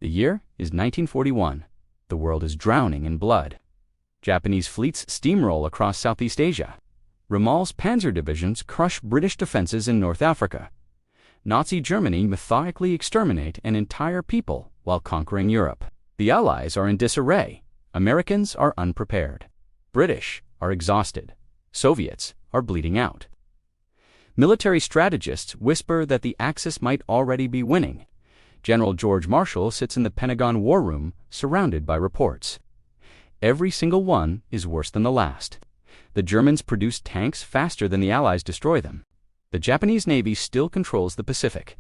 The year is 1941. The world is drowning in blood. Japanese fleets steamroll across Southeast Asia. Rommel's panzer divisions crush British defenses in North Africa. Nazi Germany methodically exterminate an entire people while conquering Europe. The Allies are in disarray. Americans are unprepared. British are exhausted. Soviets are bleeding out. Military strategists whisper that the Axis might already be winning. General George Marshall sits in the Pentagon War Room, surrounded by reports. Every single one is worse than the last. The Germans produce tanks faster than the Allies destroy them. The Japanese Navy still controls the Pacific.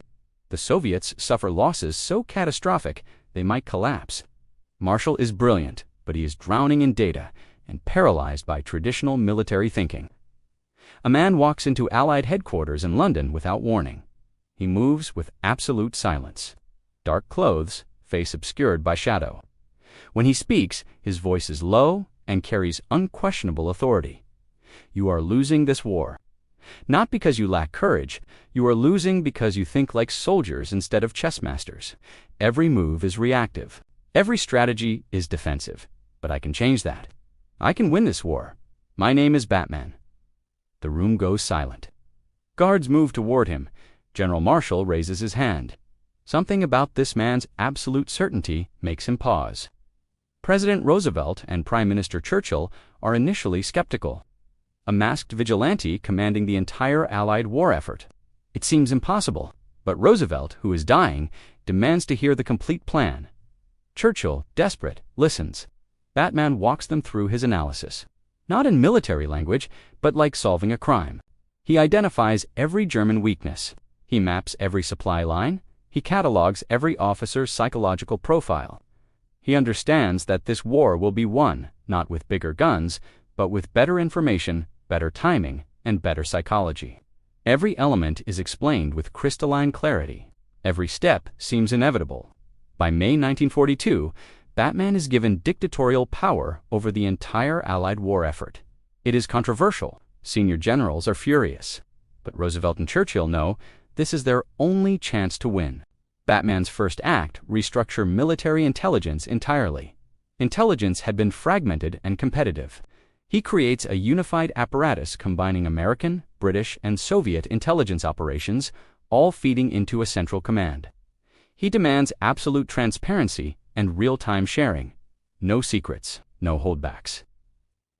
The Soviets suffer losses so catastrophic they might collapse. Marshall is brilliant, but he is drowning in data and paralyzed by traditional military thinking. A man walks into Allied headquarters in London without warning. He moves with absolute silence. Dark clothes, face obscured by shadow. When he speaks, his voice is low and carries unquestionable authority. You are losing this war. Not because you lack courage, you are losing because you think like soldiers instead of chess masters. Every move is reactive. Every strategy is defensive. But I can change that. I can win this war. My name is Batman. The room goes silent. Guards move toward him. General Marshall raises his hand. Something about this man's absolute certainty makes him pause. President Roosevelt and Prime Minister Churchill are initially skeptical. A masked vigilante commanding the entire Allied war effort. It seems impossible, but Roosevelt, who is dying, demands to hear the complete plan. Churchill, desperate, listens. Batman walks them through his analysis. Not in military language, but like solving a crime. He identifies every German weakness. He maps every supply line. He catalogs every officer's psychological profile. He understands that this war will be won, not with bigger guns, but with better information, better timing, and better psychology. Every element is explained with crystalline clarity. Every step seems inevitable. By May 1942, Batman is given dictatorial power over the entire Allied war effort. It is controversial. Senior generals are furious. But Roosevelt and Churchill know this is their only chance to win. Batman's first act: restructure military intelligence entirely. Intelligence had been fragmented and competitive. He creates a unified apparatus combining American, British, and Soviet intelligence operations, all feeding into a central command. He demands absolute transparency and real-time sharing. No secrets, no holdbacks.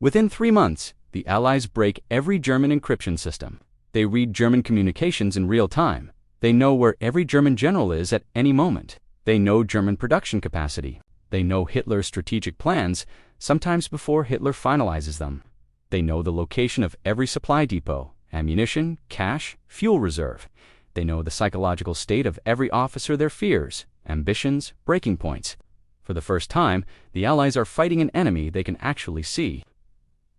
Within 3 months, the Allies break every German encryption system. They read German communications in real time. They know where every German general is at any moment. They know German production capacity. They know Hitler's strategic plans, sometimes before Hitler finalizes them. They know the location of every supply depot, ammunition, cash, fuel reserve. They know the psychological state of every officer, their fears, ambitions, breaking points. For the first time, the Allies are fighting an enemy they can actually see.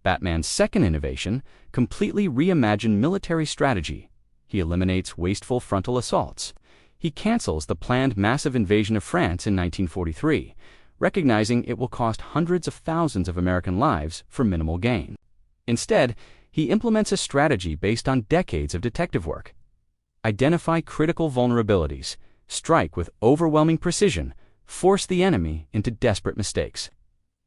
Batman's second innovation: completely reimagined military strategy. He eliminates wasteful frontal assaults. He cancels the planned massive invasion of France in 1943, recognizing it will cost hundreds of thousands of American lives for minimal gain. Instead, he implements a strategy based on decades of detective work. Identify critical vulnerabilities, strike with overwhelming precision, force the enemy into desperate mistakes.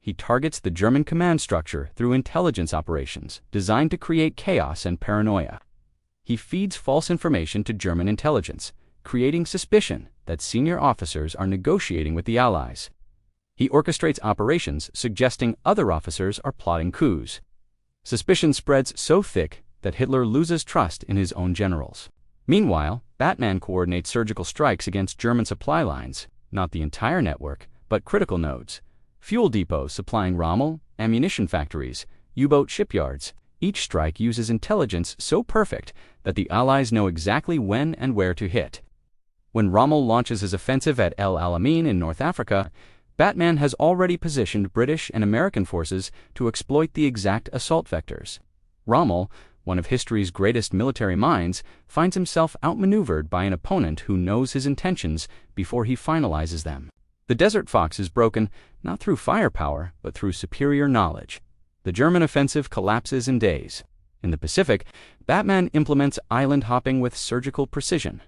He targets the German command structure through intelligence operations designed to create chaos and paranoia. He feeds false information to German intelligence, creating suspicion that senior officers are negotiating with the Allies. He orchestrates operations suggesting other officers are plotting coups. Suspicion spreads so thick that Hitler loses trust in his own generals. Meanwhile, Batman coordinates surgical strikes against German supply lines, not the entire network, but critical nodes. Fuel depots supplying Rommel, ammunition factories, U-boat shipyards. Each strike uses intelligence so perfect that the Allies know exactly when and where to hit. When Rommel launches his offensive at El Alamein in North Africa, Batman has already positioned British and American forces to exploit the exact assault vectors. Rommel, one of history's greatest military minds, finds himself outmaneuvered by an opponent who knows his intentions before he finalizes them. The Desert Fox is broken not through firepower, but through superior knowledge. The German offensive collapses in days. In the Pacific, Batman implements island hopping with surgical precision.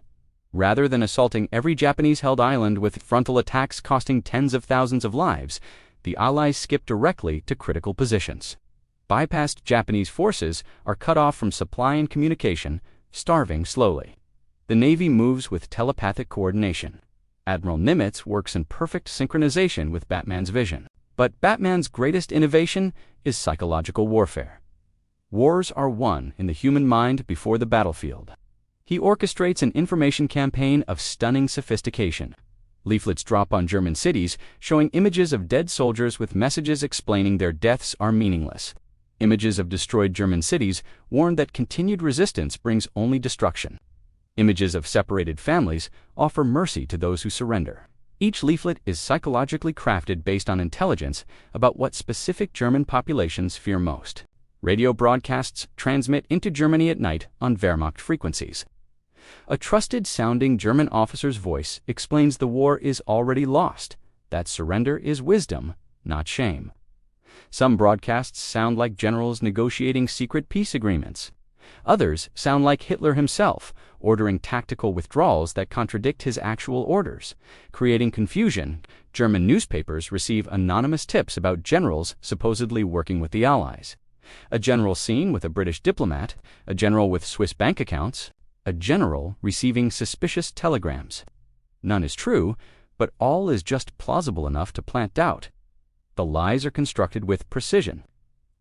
Rather than assaulting every Japanese-held island with frontal attacks costing tens of thousands of lives, the Allies skipped directly to critical positions. Bypassed Japanese forces are cut off from supply and communication, starving slowly. The Navy moves with telepathic coordination. Admiral Nimitz works in perfect synchronization with Batman's vision. But Batman's greatest innovation is psychological warfare. Wars are won in the human mind before the battlefield. He orchestrates an information campaign of stunning sophistication. Leaflets drop on German cities, showing images of dead soldiers with messages explaining their deaths are meaningless. Images of destroyed German cities warn that continued resistance brings only destruction. Images of separated families offer mercy to those who surrender. Each leaflet is psychologically crafted based on intelligence about what specific German populations fear most. Radio broadcasts transmit into Germany at night on Wehrmacht frequencies. A trusted-sounding German officer's voice explains the war is already lost, that surrender is wisdom, not shame. Some broadcasts sound like generals negotiating secret peace agreements. Others sound like Hitler himself, ordering tactical withdrawals that contradict his actual orders. Creating confusion, German newspapers receive anonymous tips about generals supposedly working with the Allies. A general seen with a British diplomat, a general with Swiss bank accounts, a general receiving suspicious telegrams. None is true, but all is just plausible enough to plant doubt. The lies are constructed with precision.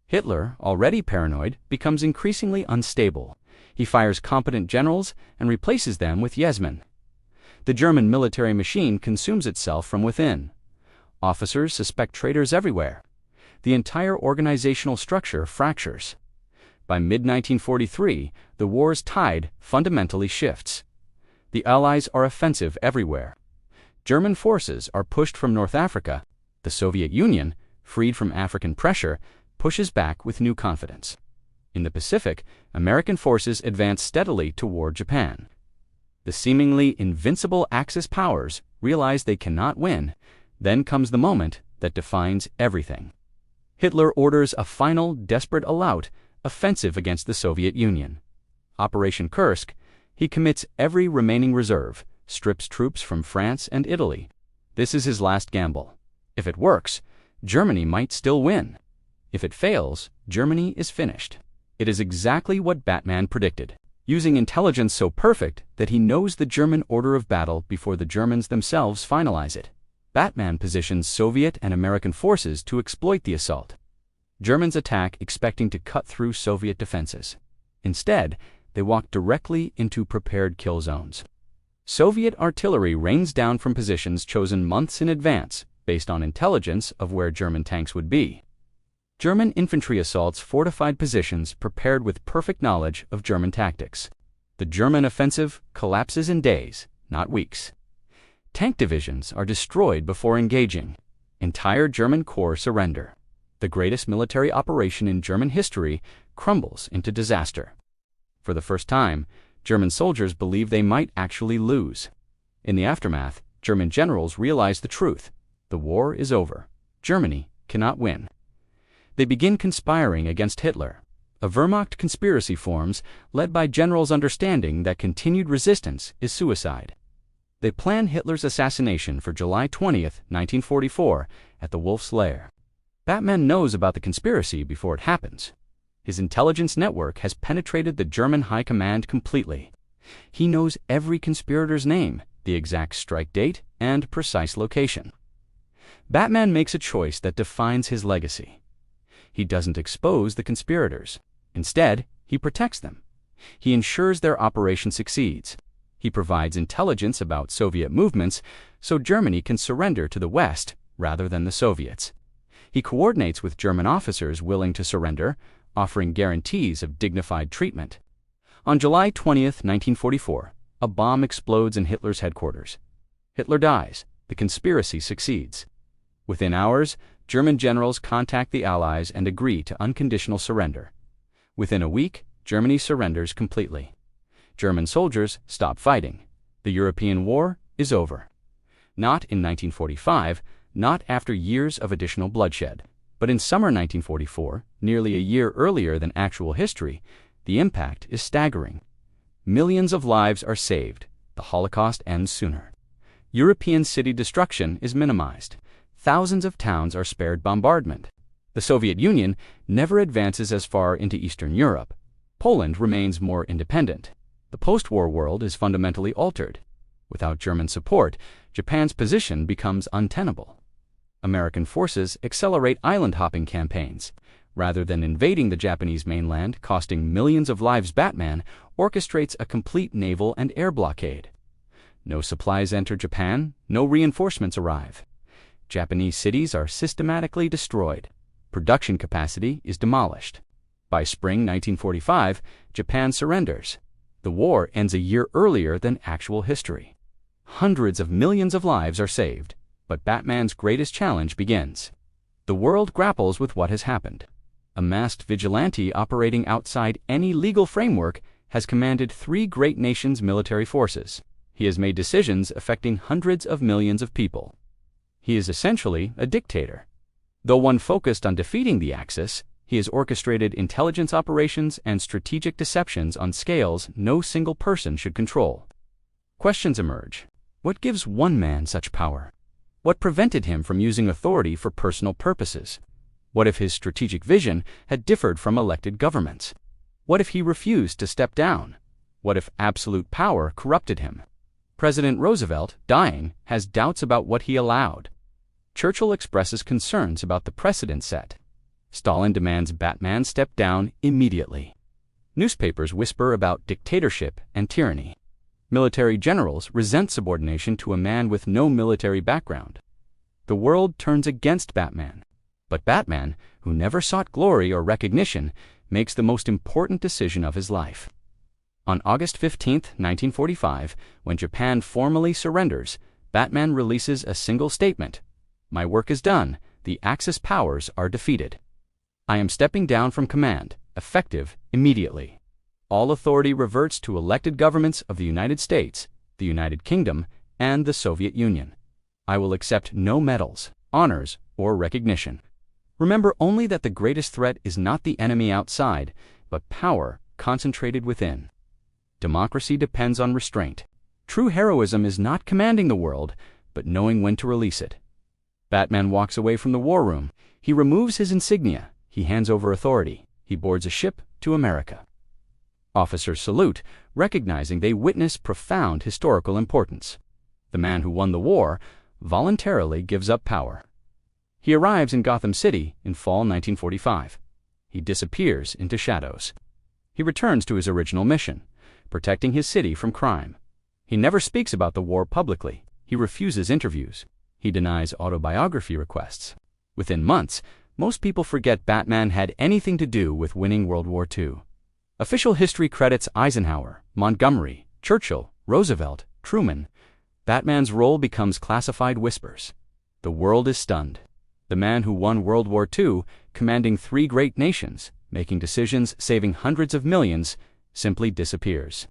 Hitler, already paranoid, becomes increasingly unstable. He fires competent generals and replaces them with yes-men. The German military machine consumes itself from within. Officers suspect traitors everywhere. The entire organizational structure fractures. By mid-1943, the war's tide fundamentally shifts. The Allies are offensive everywhere. German forces are pushed from North Africa. The Soviet Union, freed from African pressure, pushes back with new confidence. In the Pacific, American forces advance steadily toward Japan. The seemingly invincible Axis powers realize they cannot win. Then comes the moment that defines everything. Hitler orders a final, desperate all-out offensive against the Soviet Union. Operation Kursk, he commits every remaining reserve, strips troops from France and Italy. This is his last gamble. If it works, Germany might still win. If it fails, Germany is finished. It is exactly what Batman predicted, using intelligence so perfect that he knows the German order of battle before the Germans themselves finalize it. Batman positions Soviet and American forces to exploit the assault. Germans attack expecting to cut through Soviet defenses. Instead, they walk directly into prepared kill zones. Soviet artillery rains down from positions chosen months in advance, based on intelligence of where German tanks would be. German infantry assaults fortified positions prepared with perfect knowledge of German tactics. The German offensive collapses in days, not weeks. Tank divisions are destroyed before engaging. Entire German corps surrender. The greatest military operation in German history crumbles into disaster. For the first time, German soldiers believe they might actually lose. In the aftermath, German generals realize the truth. The war is over. Germany cannot win. They begin conspiring against Hitler. A Wehrmacht conspiracy forms, led by generals understanding that continued resistance is suicide. They plan Hitler's assassination for July 20th, 1944, at the Wolf's Lair. Batman knows about the conspiracy before it happens. His intelligence network has penetrated the German high command completely. He knows every conspirator's name, the exact strike date, and precise location. Batman makes a choice that defines his legacy. He doesn't expose the conspirators. Instead, he protects them. He ensures their operation succeeds. He provides intelligence about Soviet movements so Germany can surrender to the West rather than the Soviets. He coordinates with German officers willing to surrender, offering guarantees of dignified treatment. On July 20th, 1944, a bomb explodes in Hitler's headquarters. Hitler dies. The conspiracy succeeds. Within hours, German generals contact the Allies and agree to unconditional surrender. Within a week, Germany surrenders completely. German soldiers stop fighting. The European war is over. Not in 1945, not after years of additional bloodshed, but in summer 1944, nearly a year earlier than actual history, the impact is staggering. Millions of lives are saved. the Holocaust ends sooner. European city destruction is minimized. Thousands of towns are spared bombardment. The Soviet Union never advances as far into Eastern Europe. Poland remains more independent. The post-war world is fundamentally altered. Without German support, Japan's position becomes untenable. American forces accelerate island-hopping campaigns. Rather than invading the Japanese mainland, costing millions of lives, Batman orchestrates a complete naval and air blockade. No supplies enter Japan, no reinforcements arrive. Japanese cities are systematically destroyed. Production capacity is demolished. By spring 1945, Japan surrenders. The war ends a year earlier than actual history. Hundreds of millions of lives are saved, but Batman's greatest challenge begins. The world grapples with what has happened. A masked vigilante operating outside any legal framework has commanded 3 great nations' military forces. He has made decisions affecting hundreds of millions of people. He is essentially a dictator. Though one focused on defeating the Axis, he has orchestrated intelligence operations and strategic deceptions on scales no single person should control. Questions emerge. What gives one man such power? What prevented him from using authority for personal purposes? What if his strategic vision had differed from elected governments? What if he refused to step down? What if absolute power corrupted him? President Roosevelt, dying, has doubts about what he allowed. Churchill expresses concerns about the precedent set. Stalin demands Batman step down immediately. Newspapers whisper about dictatorship and tyranny. Military generals resent subordination to a man with no military background. The world turns against Batman. But Batman, who never sought glory or recognition, makes the most important decision of his life. On August 15, 1945, when Japan formally surrenders, Batman releases a single statement. "My work is done. The Axis powers are defeated. I am stepping down from command, effective immediately. All authority reverts to elected governments of the United States, the United Kingdom, and the Soviet Union. I will accept no medals, honors, or recognition. Remember only that the greatest threat is not the enemy outside, but power concentrated within. Democracy depends on restraint. True heroism is not commanding the world, but knowing when to release it." Batman walks away from the war room. He removes his insignia. He hands over authority. He boards a ship to America. Officers salute, recognizing they witness profound historical importance. The man who won the war voluntarily gives up power. He arrives in Gotham City in fall 1945. He disappears into shadows. He returns to his original mission, protecting his city from crime. He never speaks about the war publicly. He refuses interviews. He denies autobiography requests. Within months, most people forget Batman had anything to do with winning World War II. Official history credits Eisenhower, Montgomery, Churchill, Roosevelt, Truman. Batman's role becomes classified whispers. The world is stunned. The man who won World War II, commanding 3 great nations, making decisions saving hundreds of millions, simply disappears.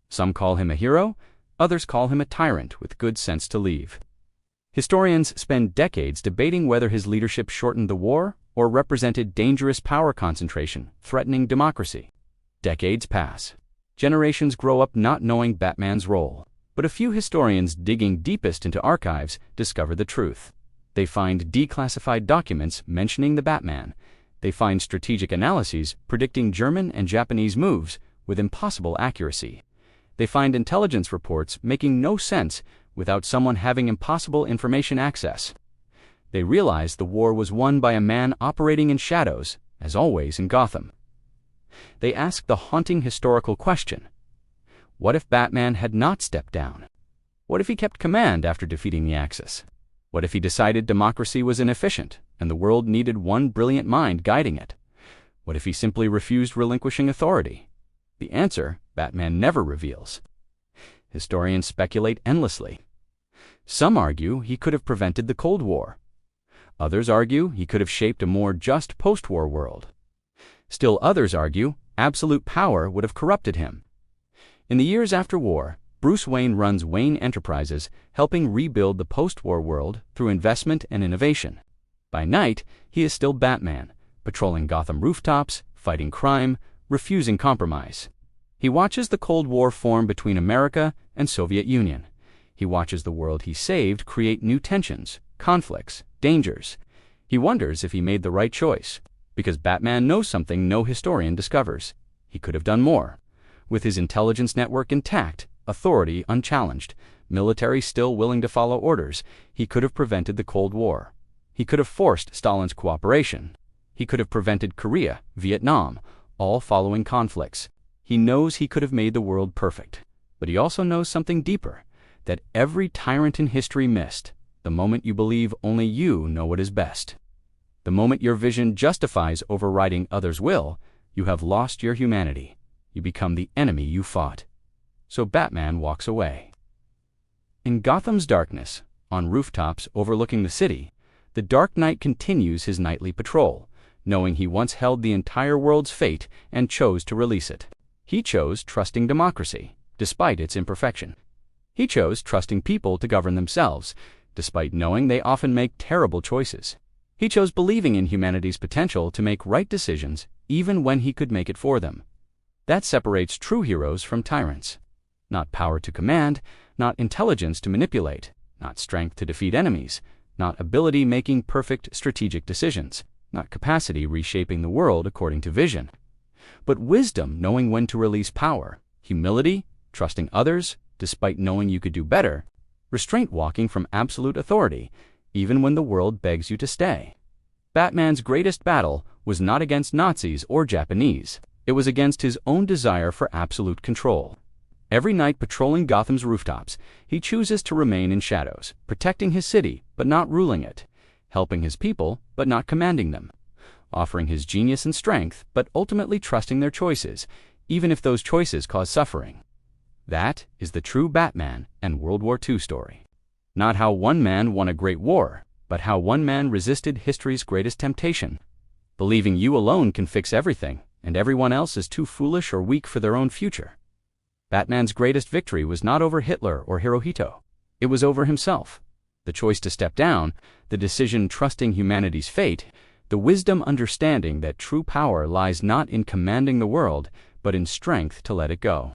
Some call him a hero, others call him a tyrant with good sense to leave. Historians spend decades debating whether his leadership shortened the war or represented dangerous power concentration, threatening democracy. Decades pass. Generations grow up not knowing Batman's role. But a few historians digging deepest into archives discover the truth. They find declassified documents mentioning the Batman. They find strategic analyses predicting German and Japanese moves with impossible accuracy. They find intelligence reports making no sense without someone having impossible information access. They realize the war was won by a man operating in shadows, as always in Gotham. They ask the haunting historical question: what if Batman had not stepped down? What if he kept command after defeating the Axis? What if he decided democracy was inefficient and the world needed one brilliant mind guiding it? What if he simply refused relinquishing authority? The answer Batman never reveals. Historians speculate endlessly. Some argue he could have prevented the Cold War. Others argue he could have shaped a more just post-war world. Still others argue absolute power would have corrupted him. In the years after war, Bruce Wayne runs Wayne Enterprises, helping rebuild the post-war world through investment and innovation. By night, he is still Batman, patrolling Gotham rooftops, fighting crime, refusing compromise. He watches the Cold War form between America and Soviet Union. He watches the world he saved create new tensions, conflicts, dangers. He wonders if he made the right choice, because Batman knows something no historian discovers. He could have done more. With his intelligence network intact, authority unchallenged, military still willing to follow orders, he could have prevented the Cold War. He could have forced Stalin's cooperation. He could have prevented Korea, Vietnam, all following conflicts. He knows he could have made the world perfect. But he also knows something deeper, that every tyrant in history missed, the moment you believe only you know what is best. The moment your vision justifies overriding others' will, you have lost your humanity. You become the enemy you fought. So Batman walks away. In Gotham's darkness, on rooftops overlooking the city, the Dark Knight continues his nightly patrol, knowing he once held the entire world's fate and chose to release it. He chose trusting democracy, despite its imperfection. He chose trusting people to govern themselves, despite knowing they often make terrible choices. He chose believing in humanity's potential to make right decisions, even when he could make it for them. That separates true heroes from tyrants. Not power to command, not intelligence to manipulate, not strength to defeat enemies, not ability making perfect strategic decisions, not capacity reshaping the world according to vision, but wisdom knowing when to release power, humility, trusting others, despite knowing you could do better, restraint walking from absolute authority, even when the world begs you to stay. Batman's greatest battle was not against Nazis or Japanese. It was against his own desire for absolute control. Every night patrolling Gotham's rooftops, he chooses to remain in shadows, protecting his city but not ruling it, helping his people but not commanding them, offering his genius and strength but ultimately trusting their choices, even if those choices cause suffering. That is the true Batman and World War II story. Not how one man won a great war, but how one man resisted history's greatest temptation, believing you alone can fix everything and everyone else is too foolish or weak for their own future. Batman's greatest victory was not over Hitler or Hirohito. It was over himself. The choice to step down, the decision trusting humanity's fate, the wisdom understanding that true power lies not in commanding the world, but in strength to let it go.